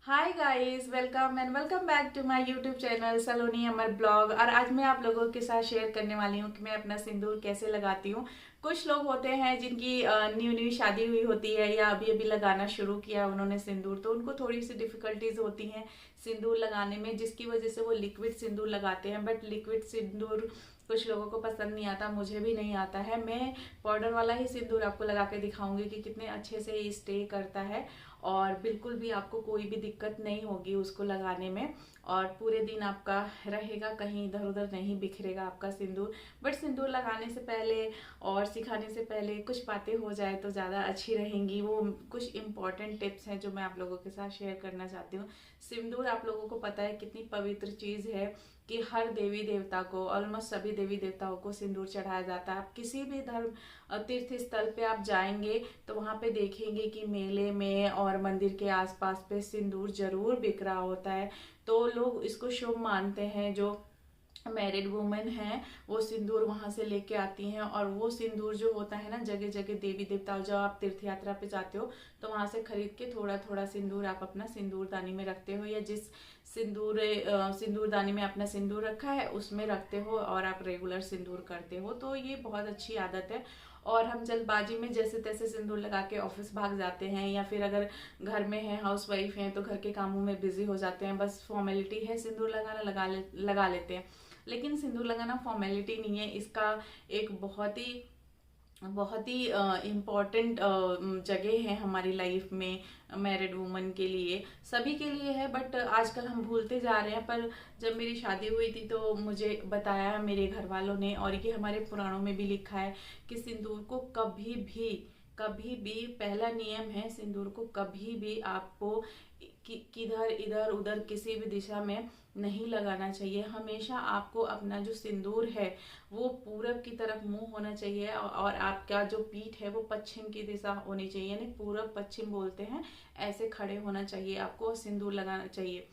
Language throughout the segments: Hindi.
Hi guys, welcome and welcome back to my YouTube channel Saloni Amar blog. और आज मैं आप लोगों के साथ शेयर करने वाली हूँ कि मैं अपना सिंदूर कैसे लगाती हूँ। कुछ लोग होते हैं जिनकी न्यू न्यू शादी हुई होती है या अभी अभी लगाना शुरू किया उन्होंने सिंदूर, तो उनको थोड़ी सी डिफिकल्टीज होती हैं सिंदूर लगाने में, जिसकी वजह से वो लिक्विड सिंदूर लगाते हैं। बट लिक्विड सिंदूर कुछ लोगों को पसंद नहीं आता, मुझे भी नहीं आता है। मैं पाउडर वाला ही सिंदूर आपको लगा के दिखाऊंगी कि कितने अच्छे से ये स्टे करता है और बिल्कुल भी आपको कोई भी दिक्कत नहीं होगी उसको लगाने में। और पूरे दिन आपका रहेगा, कहीं इधर उधर नहीं बिखरेगा आपका सिंदूर। बट सिंदूर लगाने से पहले और सिखाने से पहले कुछ बातें हो जाए तो ज़्यादा अच्छी रहेंगी। वो कुछ इंपॉर्टेंट टिप्स हैं जो मैं आप लोगों के साथ शेयर करना चाहती हूँ। सिंदूर आप लोगों को पता है कितनी पवित्र चीज़ है कि हर देवी देवता को, ऑलमोस्ट सभी देवी देवताओं को सिंदूर चढ़ाया जाता है। आप किसी भी धर्म तीर्थ स्थल पे आप जाएंगे तो वहां पे देखेंगे कि मेले में और मंदिर के आसपास पे सिंदूर जरूर बिक रहा होता है। तो लोग इसको शुभ मानते हैं। जो मैरिड वुमेन हैं वो सिंदूर वहां से लेके आती हैं, और वो सिंदूर जो होता है ना, जगह जगह देवी देवता, जब आप तीर्थ यात्रा पे जाते हो तो वहां से खरीद के थोड़ा थोड़ा सिंदूर आप अपना सिंदूरदानी में रखते हो, या जिस सिंदूरदानी में अपना सिंदूर रखा है उसमें रखते हो और आप रेगुलर सिंदूर करते हो। तो ये बहुत अच्छी आदत है। और हम जल्दबाजी में जैसे तैसे सिंदूर लगा के ऑफिस भाग जाते हैं, या फिर अगर घर में है, हाउस वाइफ हैं, तो घर के कामों में बिजी हो जाते हैं। बस फॉर्मेलिटी है सिंदूर लगाना, लगा लेते हैं। लेकिन सिंदूर लगाना फॉर्मेलिटी नहीं है, इसका एक बहुत ही इम्पॉर्टेंट जगह है हमारी लाइफ में। मैरिड वुमन के लिए, सभी के लिए है, बट आजकल हम भूलते जा रहे हैं। पर जब मेरी शादी हुई थी तो मुझे बताया मेरे घर वालों ने, और ये हमारे पुराणों में भी लिखा है कि सिंदूर को कभी भी पहला नियम है, सिंदूर को कभी भी आपको किधर इधर उधर किसी भी दिशा में नहीं लगाना चाहिए। हमेशा आपको अपना जो सिंदूर है वो पूरब की तरफ मुंह होना चाहिए, और आपका जो पीठ है वो पश्चिम की दिशा होनी चाहिए, यानी पूरब पश्चिम बोलते हैं, ऐसे खड़े होना चाहिए। आपको सिंदूर लगाना चाहिए।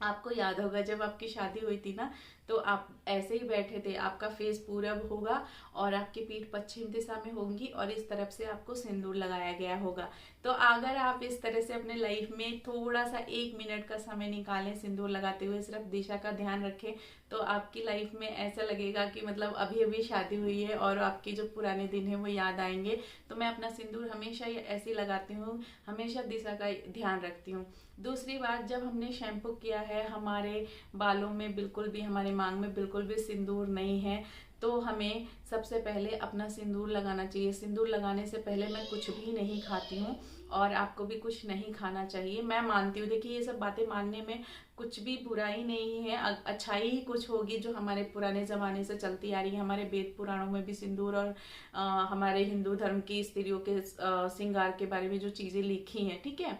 आपको याद होगा जब आपकी शादी हुई थी ना, तो आप ऐसे ही बैठे थे, आपका फेस पूरब होगा और आपकी पीठ पश्चिम दिशा में होगी, और इस तरफ से आपको सिंदूर लगाया गया होगा। तो अगर आप इस तरह से अपने लाइफ में थोड़ा सा 1 मिनट का समय निकालें सिंदूर लगाते हुए, सिर्फ दिशा का ध्यान रखें, तो आपकी लाइफ में ऐसा लगेगा कि मतलब अभी अभी शादी हुई है और आपके जो पुराने दिन है वो याद आएंगे। तो मैं अपना सिंदूर हमेशा ऐसे लगाती हूँ, हमेशा दिशा का ध्यान रखती हूँ। दूसरी बात, जब हमने शैम्पू किया है, हमारे बालों में बिल्कुल भी, हमारे मांग में बिल्कुल भी सिंदूर नहीं है, तो हमें सबसे पहले अपना सिंदूर लगाना चाहिए। सिंदूर लगाने से पहले मैं कुछ भी नहीं खाती हूँ, और आपको भी कुछ नहीं खाना चाहिए। मैं मानती हूँ, देखिए ये सब बातें मानने में कुछ भी बुराई नहीं है, अच्छाई ही कुछ होगी जो हमारे पुराने जमाने से चलती आ रही है। हमारे वेद पुराणों में भी सिंदूर और हमारे हिंदू धर्म की स्त्रियों के श्रृंगार के बारे में जो चीजें लिखी हैं, ठीक है,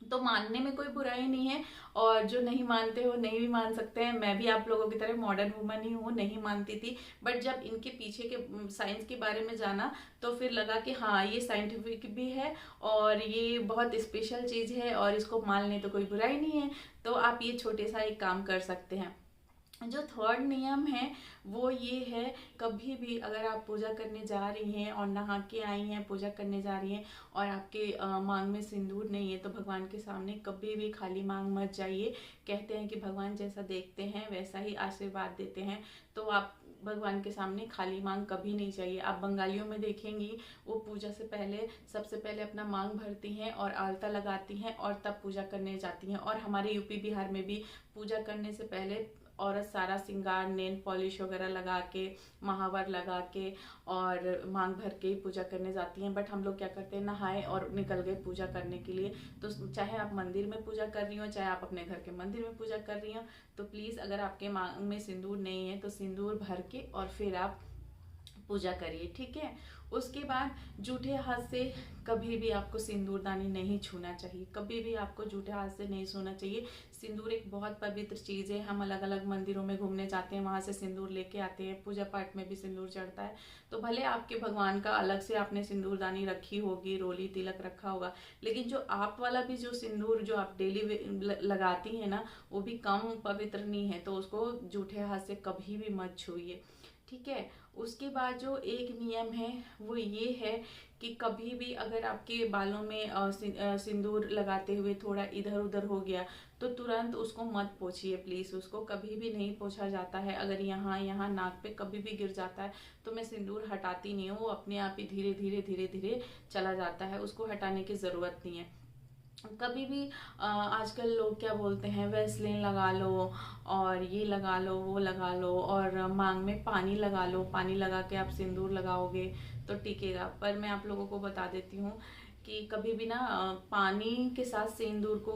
तो मानने में कोई बुराई नहीं है। और जो नहीं मानते हो नहीं भी मान सकते हैं। मैं भी आप लोगों की तरह मॉडर्न वुमन ही हूँ, नहीं मानती थी, बट जब इनके पीछे के साइंस के बारे में जाना तो फिर लगा कि हाँ, ये साइंटिफिक भी है और ये बहुत स्पेशल चीज है, और इसको मान लें तो कोई बुराई नहीं है। तो आप ये छोटे सा एक काम कर सकते हैं। जो थर्ड नियम है वो ये है, कभी भी अगर आप पूजा करने जा रही हैं और नहा के आई हैं, पूजा करने जा रही हैं, और आपके मांग में सिंदूर नहीं है, तो भगवान के सामने कभी भी खाली मांग मत जाइए। कहते हैं कि भगवान जैसा देखते हैं वैसा ही आशीर्वाद देते हैं। तो आप भगवान के सामने खाली मांग कभी नहीं चाहिए। आप बंगालियों में देखेंगी, वो पूजा से पहले सबसे पहले अपना मांग भरती हैं और आलता लगाती हैं और तब पूजा करने जाती हैं। और हमारे यूपी बिहार में भी पूजा करने से पहले औरत सारा श्रृंगार, नेल पॉलिश वगैरह लगा के, महावर लगा के और मांग भर के ही पूजा करने जाती हैं। बट हम लोग क्या करते हैं, नहाए और निकल गए पूजा करने के लिए। तो चाहे आप मंदिर में पूजा कर रही हो, चाहे आप अपने घर के मंदिर में पूजा कर रही हो, तो प्लीज अगर आपके मांग में सिंदूर नहीं है तो सिंदूर भर के और फिर आप पूजा करिए, ठीक है। उसके बाद जूठे हाथ से कभी भी आपको सिंदूरदानी नहीं छूना चाहिए, कभी भी आपको जूठे हाथ से नहीं छूना चाहिए। सिंदूर एक बहुत पवित्र चीज है। हम अलग अलग मंदिरों में घूमने जाते हैं, वहां से सिंदूर लेके आते हैं, पूजा पाठ में भी सिंदूर चढ़ता है। तो भले आपके भगवान का अलग से आपने सिंदूरदानी रखी होगी, रोली तिलक रखा होगा, लेकिन जो आप वाला भी जो सिंदूर जो आप डेली लगाती है ना, वो भी कम पवित्र नहीं है, तो उसको जूठे हाथ से कभी भी मत छूइए, ठीक है। उसके बाद जो एक नियम है वो ये है कि कभी भी अगर आपके बालों में सिंदूर लगाते हुए थोड़ा इधर उधर हो गया तो तुरंत उसको मत पोंछिए प्लीज़। उसको कभी भी नहीं पोंछा जाता है। अगर यहाँ यहाँ नाक पे कभी भी गिर जाता है तो मैं सिंदूर हटाती नहीं हूँ, वो अपने आप ही धीरे धीरे धीरे धीरे चला जाता है, उसको हटाने की ज़रूरत नहीं है। कभी भी आजकल लोग क्या बोलते हैं, वैसलीन लगा लो और ये लगा लो वो लगा लो और मांग में पानी लगा लो, पानी लगा के आप सिंदूर लगाओगे तो टिकेगा। पर मैं आप लोगों को बता देती हूँ कि कभी भी ना पानी के साथ सिंदूर को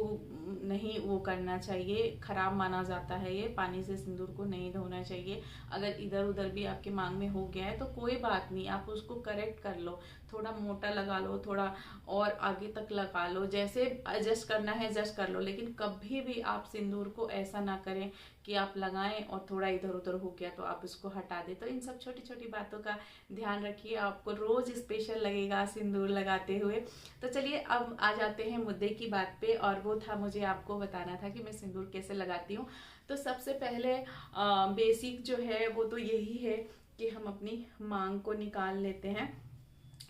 नहीं वो करना चाहिए, खराब माना जाता है ये। पानी से सिंदूर को नहीं धोना चाहिए। अगर इधर उधर भी आपके मांग में हो गया है तो कोई बात नहीं, आप उसको करेक्ट कर लो, थोड़ा मोटा लगा लो, थोड़ा और आगे तक लगा लो, जैसे एडजस्ट करना है एडजस्ट कर लो। लेकिन कभी भी आप सिंदूर को ऐसा ना करें कि आप लगाएं और थोड़ा इधर उधर हो गया तो आप उसको हटा दें। तो इन सब छोटी छोटी बातों का ध्यान रखिए, आपको रोज स्पेशल लगेगा सिंदूर लगाते हुए। तो चलिए अब आ जाते हैं मुद्दे की बात पे, और वो था मुझे आपको बताना था कि मैं सिंदूर कैसे लगाती हूँ। तो सबसे पहले बेसिक जो है वो तो यही है कि हम अपनी मांग को निकाल लेते हैं।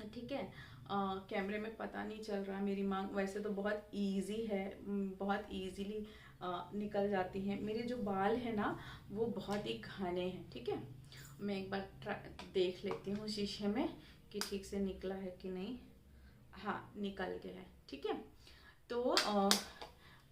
ठीक है। कैमरे में पता नहीं चल रहा मेरी मांग, वैसे तो बहुत इजी है, बहुत इजीली निकल जाती है। मेरे जो बाल है ना वो बहुत ही घने हैं। ठीक है, मैं एक बार देख लेती हूँ शीशे में कि ठीक से निकला है कि नहीं। हाँ, निकल गया है। ठीक है, तो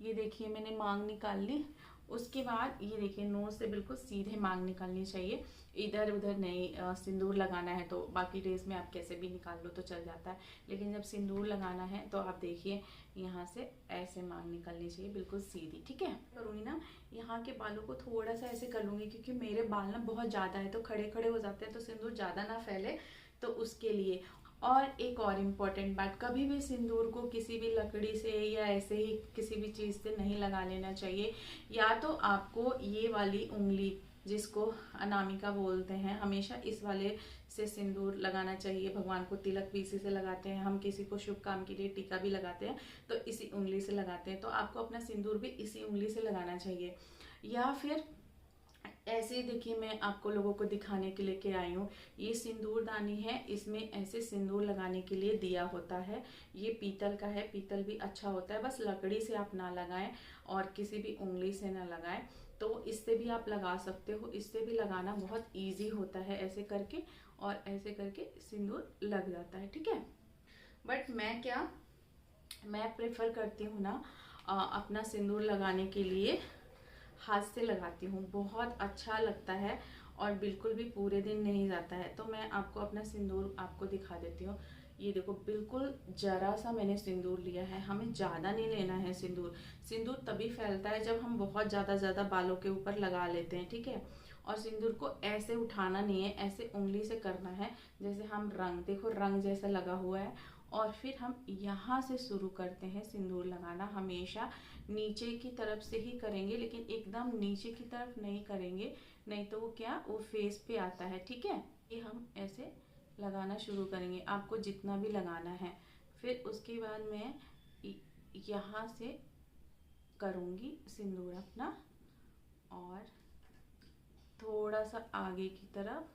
ये देखिए मैंने मांग निकाल ली। उसके बाद ये देखिए नोज से बिल्कुल सीधे मांग निकालनी चाहिए, इधर उधर नहीं। सिंदूर लगाना है तो बाकी डेज में आप कैसे भी निकाल लो तो चल जाता है, लेकिन जब सिंदूर लगाना है तो आप देखिए यहाँ से ऐसे मांग निकालनी चाहिए बिल्कुल सीधी। ठीक है, करूँगी ना यहाँ के बालों को थोड़ा सा ऐसे कर लूँगी क्योंकि मेरे बाल ना बहुत ज़्यादा है तो खड़े खड़े हो जाते हैं, तो सिंदूर ज़्यादा ना फैले तो उसके लिए। और एक और इम्पॉर्टेंट बात, कभी भी सिंदूर को किसी भी लकड़ी से या ऐसे ही किसी भी चीज़ से नहीं लगा लेना चाहिए। या तो आपको ये वाली उंगली जिसको अनामिका बोलते हैं, हमेशा इस वाले से सिंदूर लगाना चाहिए। भगवान को तिलक भी इसी से लगाते हैं, हम किसी को शुभ काम के लिए टीका भी लगाते हैं तो इसी उंगली से लगाते हैं। तो आपको अपना सिंदूर भी इसी उंगली से लगाना चाहिए। या फिर ऐसे ही देखिए मैं आपको लोगों को दिखाने के लिए के आई हूँ, ये सिंदूरदानी है, इसमें ऐसे सिंदूर लगाने के लिए दिया होता है। ये पीतल का है, पीतल भी अच्छा होता है, बस लकड़ी से आप ना लगाएं और किसी भी उंगली से ना लगाएं। तो इससे भी आप लगा सकते हो, इससे भी लगाना बहुत इजी होता है। ऐसे करके और ऐसे करके सिंदूर लग जाता है। ठीक है, बट मैं प्रेफर करती हूँ ना अपना सिंदूर लगाने के लिए हाथ से लगाती हूँ, बहुत अच्छा लगता है और बिल्कुल भी पूरे दिन नहीं जाता है। तो मैं आपको अपना सिंदूर आपको दिखा देती हूँ। ये देखो बिल्कुल जरा सा मैंने सिंदूर लिया है, हमें ज़्यादा नहीं लेना है सिंदूर। सिंदूर तभी फैलता है जब हम बहुत ज़्यादा बालों के ऊपर लगा लेते हैं। ठीक है, और सिंदूर को ऐसे उठाना नहीं है, ऐसे उंगली से करना है जैसे हम रंग, देखो रंग जैसा लगा हुआ है। और फिर हम यहाँ से शुरू करते हैं सिंदूर लगाना। हमेशा नीचे की तरफ से ही करेंगे, लेकिन एकदम नीचे की तरफ नहीं करेंगे, नहीं तो वो क्या वो फेस पे आता है। ठीक है, ये हम ऐसे लगाना शुरू करेंगे, आपको जितना भी लगाना है। फिर उसके बाद मैं यहाँ से करूँगी सिंदूर अपना और थोड़ा सा आगे की तरफ,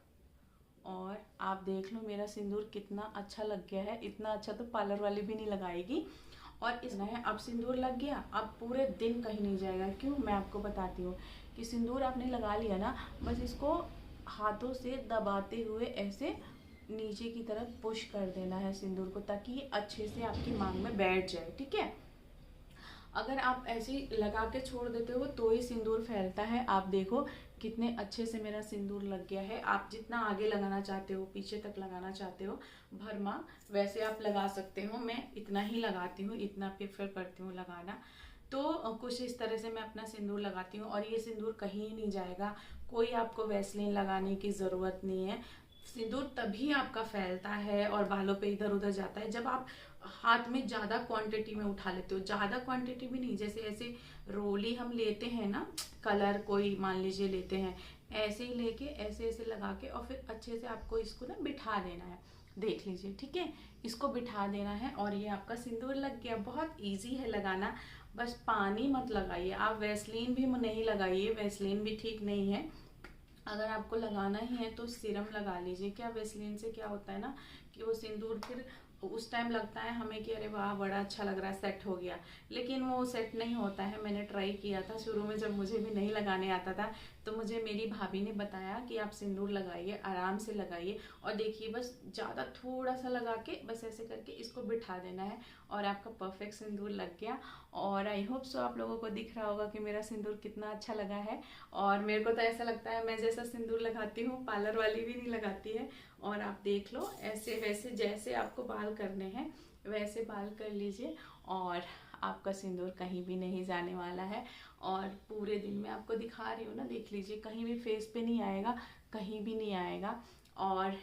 और आप देख लो मेरा सिंदूर कितना अच्छा लग गया है। इतना अच्छा तो पार्लर वाली भी नहीं लगाएगी। और इतना है, अब सिंदूर लग गया, अब पूरे दिन कहीं नहीं जाएगा। क्यों, मैं आपको बताती हूँ कि सिंदूर आपने लगा लिया ना, बस इसको हाथों से दबाते हुए ऐसे नीचे की तरफ पुश कर देना है सिंदूर को, ताकि ये अच्छे से आपकी मांग में बैठ जाए। ठीक है, अगर आप ऐसे ही लगा के छोड़ देते हो तो ही सिंदूर फैलता है। आप देखो कितने अच्छे से मेरा सिंदूर लग गया है। आप जितना आगे लगाना चाहते हो, पीछे तक लगाना चाहते हो भरमा, वैसे आप लगा सकते हो। मैं इतना ही लगाती हूँ, इतना प्रेफर करती हूँ लगाना। तो कुछ इस तरह से मैं अपना सिंदूर लगाती हूँ और ये सिंदूर कहीं नहीं जाएगा। कोई आपको वैसलीन लगाने की ज़रूरत नहीं है। सिंदूर तभी आपका फैलता है और बालों पे इधर उधर जाता है जब आप हाथ में ज़्यादा क्वांटिटी में उठा लेते हो। ज़्यादा क्वांटिटी भी नहीं, जैसे ऐसे रोली हम लेते हैं ना, कलर कोई मान लीजिए लेते हैं, ऐसे ही लेके ऐसे ऐसे लगा के और फिर अच्छे से आपको इसको ना बिठा देना है। देख लीजिए, ठीक है, इसको बिठा देना है और ये आपका सिंदूर लग गया। बहुत इजी है लगाना, बस पानी मत लगाइए। आप वैसलीन भी नहीं लगाइए, वैसलीन भी ठीक नहीं है। अगर आपको लगाना ही है तो सीरम लगा लीजिए। क्या वैसलीन से क्या होता है ना कि वो सिंदूर फिर उस टाइम लगता है हमें कि अरे वाह बड़ा अच्छा लग रहा है, सेट हो गया, लेकिन वो सेट नहीं होता है। मैंने ट्राई किया था शुरू में, जब मुझे भी नहीं लगाने आता था तो मुझे मेरी भाभी ने बताया कि आप सिंदूर लगाइए, आराम से लगाइए, और देखिए बस ज़्यादा थोड़ा सा लगा के बस ऐसे करके इसको बिठा देना है और आपका परफेक्ट सिंदूर लग गया। और आई होप सो आप लोगों को दिख रहा होगा कि मेरा सिंदूर कितना अच्छा लगा है। और मेरे को तो ऐसा लगता है मैं जैसा सिंदूर लगाती हूँ पार्लर वाली भी नहीं लगाती है। और आप देख लो ऐसे वैसे जैसे आपको बाल करने हैं वैसे बाल कर लीजिए, और आपका सिंदूर कहीं भी नहीं जाने वाला है। और पूरे दिन में आपको दिखा रही हूँ ना, देख लीजिए कहीं भी फेस पे नहीं आएगा, कहीं भी नहीं आएगा। और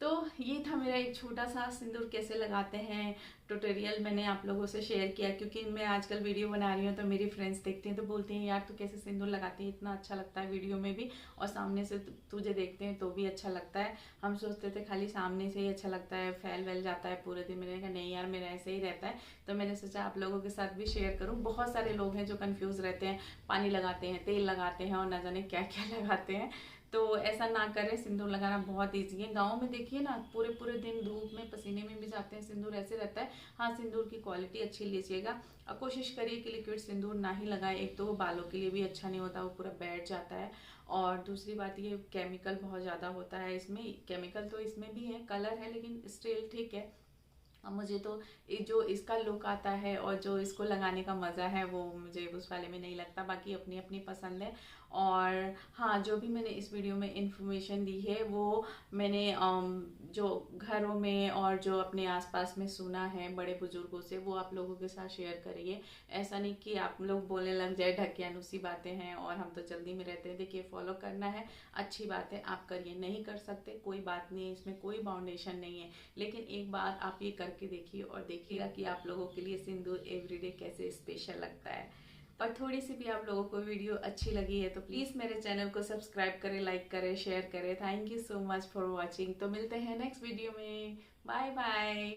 तो ये था मेरा एक छोटा सा सिंदूर कैसे लगाते हैं ट्यूटोरियल, मैंने आप लोगों से शेयर किया, क्योंकि मैं आजकल वीडियो बना रही हूँ तो मेरी फ्रेंड्स देखती हैं तो बोलती हैं यार तू कैसे सिंदूर लगाती है, इतना अच्छा लगता है वीडियो में भी और सामने से तुझे देखते हैं तो भी अच्छा लगता है। हम सोचते थे खाली सामने से ही अच्छा लगता है, फैल वैल जाता है पूरे दिन। मैंने कहा नहीं यार मेरा ऐसे ही रहता है, तो मैंने सोचा आप लोगों के साथ भी शेयर करूँ। बहुत सारे लोग हैं जो कन्फ्यूज़ रहते हैं, पानी लगाते हैं, तेल लगाते हैं और ना जाने क्या क्या लगाते हैं। तो ऐसा ना करें, सिंदूर लगाना बहुत ईजी है। गाँव में देखिए ना पूरे पूरे दिन धूप में पसीने में भी जाते हैं, सिंदूर ऐसे रहता है। हाँ, सिंदूर की क्वालिटी अच्छी लीजिएगा और कोशिश करिए कि लिक्विड सिंदूर ना ही लगाएं। एक तो वो बालों के लिए भी अच्छा नहीं होता, वो पूरा बैठ जाता है। और दूसरी बात ये केमिकल बहुत ज़्यादा होता है इसमें, केमिकल तो इसमें भी है, कलर है लेकिन स्टिल ठीक है। अब मुझे तो जो इसका लुक आता है और जो इसको लगाने का मज़ा है वो मुझे उस वाले में नहीं लगता। बाकी अपनी अपनी पसंद है। और हाँ, जो भी मैंने इस वीडियो में इंफॉर्मेशन दी है वो मैंने जो घरों में और जो अपने आसपास में सुना है बड़े बुजुर्गों से, वो आप लोगों के साथ शेयर करिए। ऐसा नहीं कि आप लोग बोलने लग जाए ढकियानुसी बातें हैं और हम तो जल्दी में रहते हैं। देखिए फॉलो करना है, अच्छी बात है, आप करिए, नहीं कर सकते कोई बात नहीं है, इसमें कोई बाउंडेशन नहीं है। लेकिन एक बार आप ये करके देखिए और देखिएगा कि आप लोगों के लिए सिंदूर एवरीडे कैसे स्पेशल लगता है। और थोड़ी सी भी आप लोगों को वीडियो अच्छी लगी है तो प्लीज़ मेरे चैनल को सब्सक्राइब करें, लाइक करें, शेयर करें। Thank you so much for watching. तो मिलते हैं नेक्स्ट वीडियो में। Bye bye.